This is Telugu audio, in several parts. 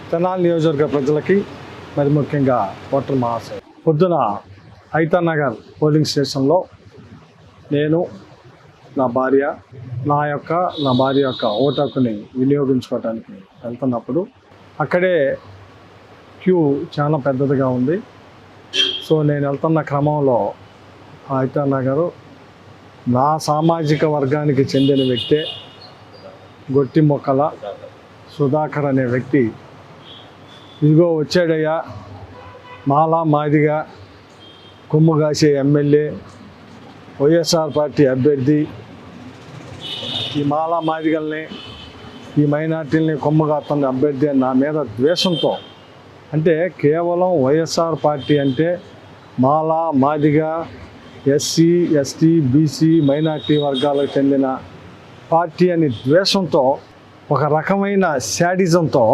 తెనాలి నియోజకవర్గ ప్రజలకి మరి ముఖ్యంగా ఓటర్ మహాశయ పొద్దున ఐతానగర్ పోలింగ్ స్టేషన్లో నేను నా భార్య యొక్క ఓటు హక్కుని వినియోగించుకోవడానికి వెళ్తున్నప్పుడు అక్కడే క్యూ చాలా పెద్దదిగా ఉంది. సో నేను వెళ్తున్న క్రమంలో ఐతానగర్ నా సామాజిక వర్గానికి చెందిన వ్యక్తే గొట్టి మొక్కల సుధాకర్ అనే వ్యక్తి ఇదిగో వచ్చాడయ్యా, మాలా మాదిగా కొమ్ము కాసే ఎమ్మెల్యే, వైఎస్ఆర్ పార్టీ అభ్యర్థి, ఈ మాలా మాదిగల్ని ఈ మైనార్టీలని కొమ్ము కాస్తున్న అభ్యర్థి అని నా మీద ద్వేషంతో, అంటే కేవలం వైఎస్ఆర్ పార్టీ అంటే మాలా Madiga SC ST BC minority వర్గాలకు చెందిన పార్టీ అని ద్వేషంతో, ఒక రకమైన శాడిజంతో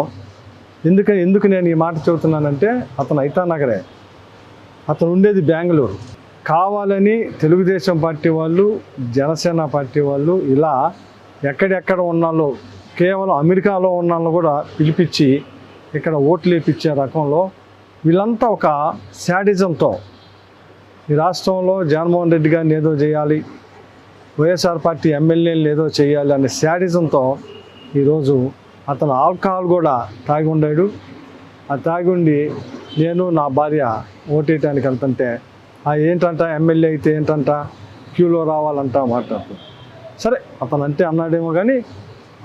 ఎందుకు నేను ఈ మాట చెబుతున్నానంటే అతను ఐతానగరే, అతను ఉండేది బెంగళూరు. కావాలని తెలుగుదేశం పార్టీ వాళ్ళు, జనసేన పార్టీ వాళ్ళు ఇలా ఎక్కడెక్కడ ఉన్నాలో, కేవలం అమెరికాలో ఉన్నాళ్ళు కూడా పిలిపించి ఇక్కడ ఓట్లు వేయించే రకంలో వీళ్ళంతా ఒక శాడిజంతో ఈ రాష్ట్రంలో జగన్మోహన్ రెడ్డి గారిని ఏదో చేయాలి, వైఎస్ఆర్ పార్టీ ఎమ్మెల్యేలు ఏదో చేయాలి అనే శాడిజంతో ఈరోజు అతను ఆల్కహాల్ కూడా తాగి ఉండాడు. ఆ తాగి ఉండి నేను నా భార్య ఓటేయటానికి వెళ్తుంటే ఏంటంట ఎమ్మెల్యే అయితే ఏంటంట క్యూలో రావాలంట మాట్లాడుతూ. సరే అతను అంటే అన్నాడేమో కానీ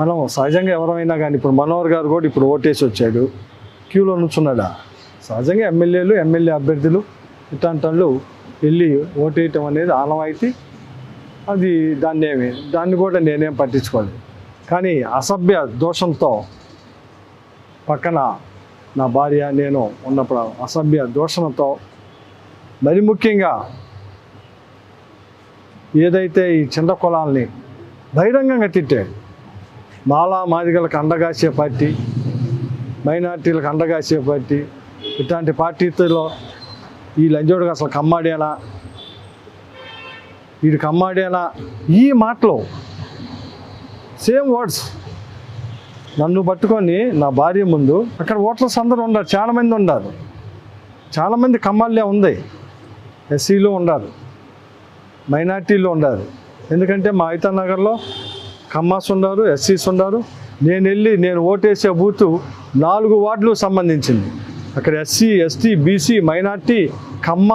మనం సహజంగా ఎవరైనా కానీ ఇప్పుడు మనోహర్ గారు కూడా ఇప్పుడు ఓటేసి వచ్చాడు, క్యూలో నుంచున్నాడా? సహజంగా ఎమ్మెల్యే అభ్యర్థులు ఇట్లాంటి వాళ్ళు వెళ్ళి ఓటేయటం అనేది ఆనవాయితీ. అది దాన్ని కూడా నేనేం పట్టించుకోలేదు. కానీ అసభ్య దోషంతో పక్కన నా భార్య నేను ఉన్నప్పుడు అసభ్య దోషంతో, మరి ముఖ్యంగా ఏదైతే ఈ చిన్న కులాల్ని బహిరంగంగా తిట్టాడు, మాలా మాదిగలకు అండగాసే పార్టీ, మైనార్టీలకు అండగాసే పార్టీ, ఇట్లాంటి పార్టీలో ఈ లంజోడుగా అసలు కమ్మాడేనా, వీడు కమ్మాడేనా, ఈ మాటలు సేమ్ వర్డ్స్ నన్ను పట్టుకొని నా భార్య ముందు అక్కడ ఓటర్స్ అందరూ ఉన్నారు, చాలామంది ఉన్నారు, చాలామంది కమ్మాళ్ళే ఉంది, ఎస్సీలో ఉన్నారు, మైనార్టీలో ఉన్నారు. ఎందుకంటే మా ఐతానగర్లో కమ్మాస్ ఉన్నారు, ఎస్సీస్ ఉన్నారు. నేను ఓటేసే బూతు 4 వార్డులకు సంబంధించింది. అక్కడ ఎస్సీ ఎస్టీ బీసీ మైనార్టీ కమ్మ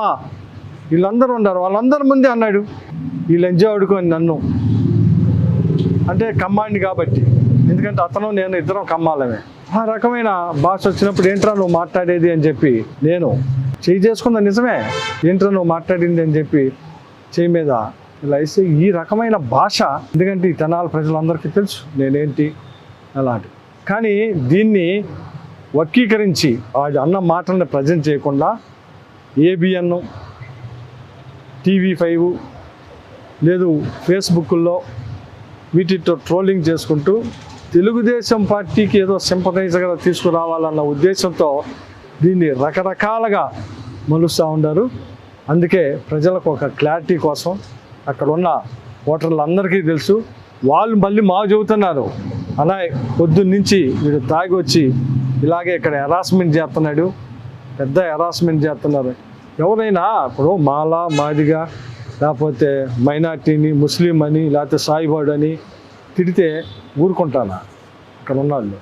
వీళ్ళందరూ ఉన్నారు. వాళ్ళందరి ముందే అన్నాడు ఈ లంజా ఆడుకొని నన్ను, అంటే కమ్మాడిని కాబట్టి, ఎందుకంటే అతను నేను ఇద్దరం కమ్మాలమే. ఆ రకమైన భాష వచ్చినప్పుడు ఏంట్రా నువ్వు మాట్లాడేది అని చెప్పి నేను చేయి చేసుకున్నా, నిజమే ఏంట్రా నువ్వు మాట్లాడింది అని చెప్పి చేయి మీద ఇలా వేసి ఈ రకమైన భాష, ఎందుకంటే ఈ తెనాలి ప్రజలందరికీ తెలుసు నేనేంటి అలాంటి. కానీ దీన్ని వర్గీకరించి అన్న మాటలను ప్రజెంట్ చేయకుండా ఏబిఎన్, TV5 లేదు ఫేస్బుక్లో వీటితో ట్రోలింగ్ చేసుకుంటూ తెలుగుదేశం పార్టీకి ఏదో సింపథైజర్గా తీసుకురావాలన్న ఉద్దేశంతో దీన్ని రకరకాలుగా మలుస్తూ ఉన్నారు. అందుకే ప్రజలకు ఒక క్లారిటీ కోసం అక్కడ ఉన్న ఓటర్లందరికీ తెలుసు. వాళ్ళు మళ్ళీ చెబుతున్నారు అలా పొద్దున్నుంచి వీడు తాగి వచ్చి ఇలాగే ఇక్కడ హెరాస్మెంట్ చేస్తున్నాడు, పెద్ద హెరాస్మెంట్ చేస్తున్నారు. ఎవరైనా ఇప్పుడు మాలా మాదిగా లేకపోతే మైనార్టీని ముస్లిం అని లేకపోతే సాయిబాడు అని తిడితే ఊరుకుంటానా? అక్కడ ఉన్నాళ్ళు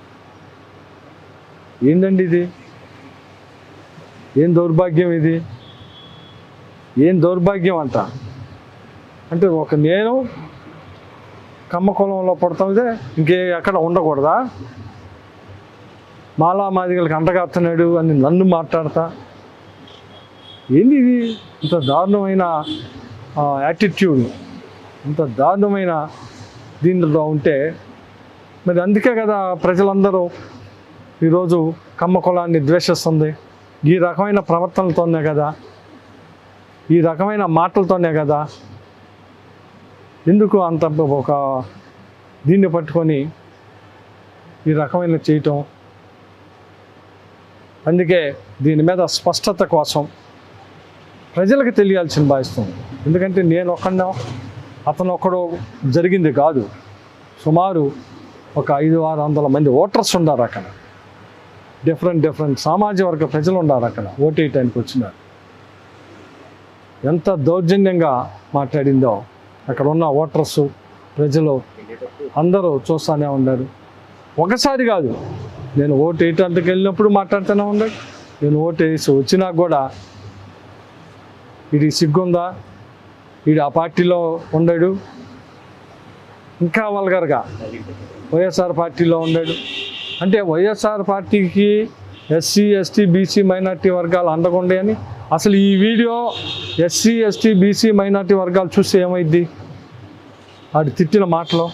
ఏందండి ఇది? ఏం దౌర్భాగ్యం ఇది? ఏం దౌర్భాగ్యం అంట అంటే నేను కమ్మ కులంలో పుడతాదే ఇంకే ఎక్కడ ఉండకూడదా? మాలా మాదిగలకు అంటగాస్తున్నాడు అని నన్ను మాట్లాడతా, ఏంది ఇది? ఇంత దారుణమైన యాటిట్యూడ్, ఇంత దారుణమైన దీనిలో ఉంటే మరి అందుకే కదా ప్రజలందరూ ఈరోజు కమ్మ కులాన్ని ద్వేషిస్తుంది. ఈ రకమైన ప్రవర్తనలతోనే కదా, ఈ రకమైన మాటలతోనే కదా. ఎందుకు అంత ఒక దీన్ని పట్టుకొని ఈ రకమైన చేయటం? అందుకే దీని మీద స్పష్టత కోసం ప్రజలకు తెలియాల్సిన భావిస్తుంది. ఎందుకంటే నేను ఒక్కడో అతను ఒక్కడో జరిగింది కాదు, సుమారు ఒక 500-600 మంది ఓటర్స్ ఉన్నారు అక్కడ. డిఫరెంట్ సామాజిక వర్గ ప్రజలు ఉన్నారు అక్కడ ఓటేయటానికి వచ్చినారు. ఎంత దౌర్జన్యంగా మాట్లాడిందో అక్కడ ఉన్న ఓటర్సు ప్రజలు అందరూ చూస్తూనే ఉన్నారు. ఒకసారి కాదు, నేను ఓటు వేయటానికి వెళ్ళినప్పుడు మాట్లాడుతూనే ఉన్నాడు. నేను ఓటు వేసి వచ్చినాక కూడా ఇది సిగ్గుందా, వీడు ఆ పార్టీలో ఉన్నాడు, ఇంకా వల్గర్గా వైఎస్ఆర్ పార్టీలో ఉన్నాడు అంటే వైఎస్ఆర్ పార్టీకి ఎస్సీ ఎస్టీ బీసీ మైనార్టీ వర్గాలు అండగుండే అని. అసలు ఈ video SC ST BC minority వర్గాలు చూస్తే ఏమైద్ది? వాడు తిట్టిన మాటలు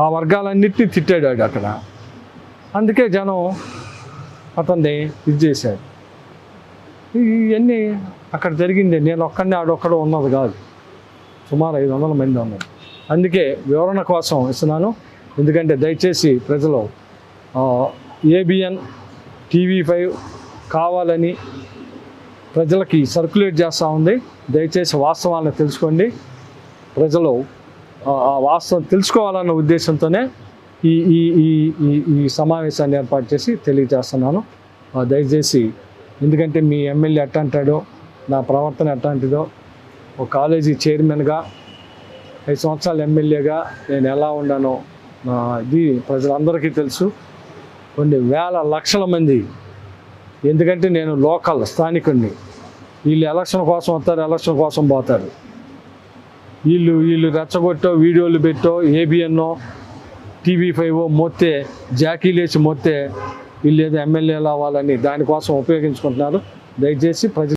ఆ వర్గాలన్నిటినీ తిట్టాడు వాడు అక్కడ. అందుకే జనం అతన్ని ఇది చేశాడు. ఇవన్నీ అక్కడ జరిగింది. నేను ఒక్కడిని ఆడొక్కడు ఉన్నది కాదు, సుమారు 500 మంది ఉన్నారు. అందుకే వివరణ కోసం ఇస్తున్నాను. ఎందుకంటే దయచేసి ప్రజలు ABN TV5 కావాలని ప్రజలకి సర్క్యులేట్ చేస్తూ ఉంది. దయచేసి వాస్తవాలను తెలుసుకోండి. ప్రజలు ఆ వాస్తవం తెలుసుకోవాలన్న ఉద్దేశంతోనే ఈ ఈ ఈ ఈ సమావేశాన్ని ఏర్పాటు చేసి తెలియజేస్తున్నాను. దయచేసి, ఎందుకంటే మీ ఎమ్మెల్యే ఎట్లా అంటాడో, నా ప్రవర్తన ఎట్లాంటిదో, ఒక కాలేజీ చైర్మన్గా 5 సంవత్సరాలు ఎమ్మెల్యేగా నేను ఎలా ఉన్నానో ఇది ప్రజలందరికీ తెలుసు. కొన్ని వేల లక్షల మంది, ఎందుకంటే నేను లోకల్ స్థానికుడిని, వీళ్ళు ఎలక్షన్ కోసం వస్తారు, ఎలక్షన్ కోసం పోతారు. వీళ్ళు రెచ్చగొట్టో వీడియోలు పెట్టో ABN TV5 మొత్తే జాకీలేసి మొత్తే వీళ్ళు ఏదో ఎమ్మెల్యేలు అవ్వాలని దానికోసం ఉపయోగించుకుంటున్నారు. దయచేసి ప్రజలు